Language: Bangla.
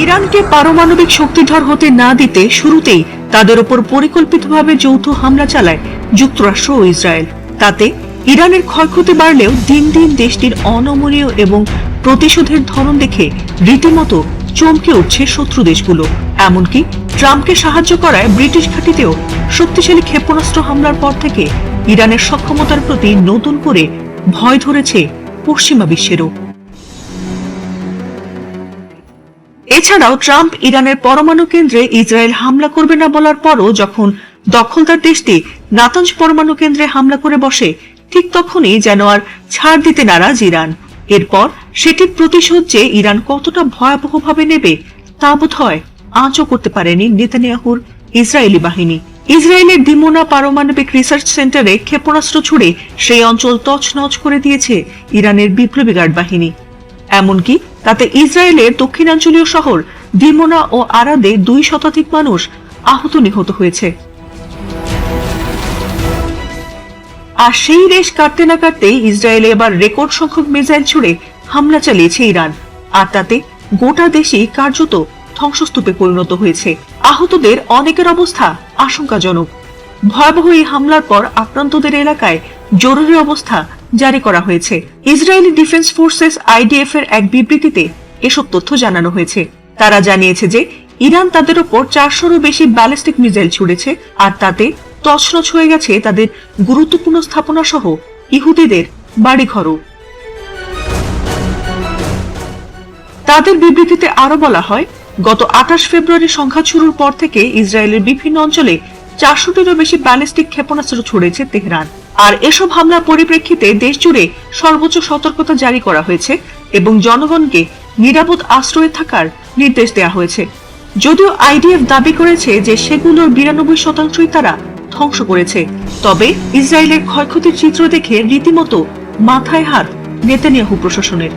ইরানকে পারমাণবিক শক্তিধর হতে না দিতে শুরুতেই তাদের উপর পরিকল্পিতভাবে যৌথ হামলা চালায় যুক্তরাষ্ট্র ও ইসরায়েল। তাতে ইরানের ক্ষয়ক্ষতি বাড়লেও দিন দিন দেশটির অনমনীয় এবং প্রতিশোধের ধরন দেখে রীতিমতো চমকে উঠছে শত্রু দেশগুলো। এমনকি ট্রাম্পকে সাহায্য করায় ব্রিটিশ ঘাঁটিতেও শক্তিশালী ক্ষেপণাস্ত্র হামলার পর থেকে ইরানের সক্ষমতার প্রতি নতুন করে ভয় ধরেছে পশ্চিমা বিশ্বেরও। এছাড়াও ট্রাম্প ইরানের পরমাণু কেন্দ্রে ইসরায়েল হামলা করবে না বলার পরও যখন দখলদার দেশটি নাতাঞ্জ পরমাণু কেন্দ্রে হামলা করে বসে, ঠিক তখনই যেন আর ছাড় দিতে নারাজ ইরান। এরপর সেটির প্রতিশোধ যে ইরান কতটা ভয়াবহভাবে নেবে তা বোধহয় আঁচও করতে পারেনি নেতানিয়াহুর ইসরায়েলি বাহিনী। ইসরায়েলের দিমোনা পারমাণবিক রিসার্চ সেন্টারে ক্ষেপণাস্ত্র ছুড়ে সেই অঞ্চল তছনছ করে দিয়েছে ইরানের বিপ্লবী গার্ড বাহিনী। এমনকি তাতে ইসরায়েলের দক্ষিণাঞ্চলীয় শহর দিমোনা ও আরাদে 2 শতাধিক মানুষ আহত নিহত হয়েছে। আর সেই রেশ কাটতে না কাটতেই ইসরায়েলে এবার রেকর্ড সংখ্যক মিসাইল ছুড়ে হামলা চালিয়েছে ইরান। আর তাতে গোটা দেশই কার্যত ধ্বংসস্তূপে পরিণত হয়েছে। আহতদের অনেকের অবস্থা আশঙ্কাজনক। ভয়াবহ এই হামলার পর আক্রান্তদের এলাকায় জরুরি অবস্থা জারি করা হয়েছে। ইসরায়েলি ডিফেন্স ফোর্সেস আইডিএফ এর এক বিবৃতিতে এসব তথ্য জানানো হয়েছে। তারা জানিয়েছে যে ইরান তাদের উপর 400-এরও বেশি ব্যালিস্টিক মিসাইল ছুড়েছে, আর তাতে তছনছ হয়ে গেছে তাদের গুরুত্বপূর্ণ স্থাপনা সহ ইহুদিদের বাড়িঘরও। তাদের বিবৃতিতে আরো বলা হয়, গত 28 ফেব্রুয়ারি সংঘাত শুরুর পর থেকে ইসরায়েলের বিভিন্ন অঞ্চলে 400-টিরও বেশি ব্যালিস্টিক ক্ষেপণাস্ত্র ছুড়েছে তেহরান। আর এসব হামলার পরিপ্রেক্ষিতে দেশ জুড়ে সর্বোচ্চ সতর্কতা জারি করা হয়েছে এবং জনগণকে নিরাপদ আশ্রয়ে থাকার নির্দেশ দেওয়া হয়েছে। যদিও আইডিএফ দাবি করেছে যে সেগুলোর 92%ই তারা ধ্বংস করেছে, তবে ইসরায়েলের ক্ষয়ক্ষতির চিত্র দেখে রীতিমতো মাথায় হাত নেতানিয়াহু প্রশাসনের।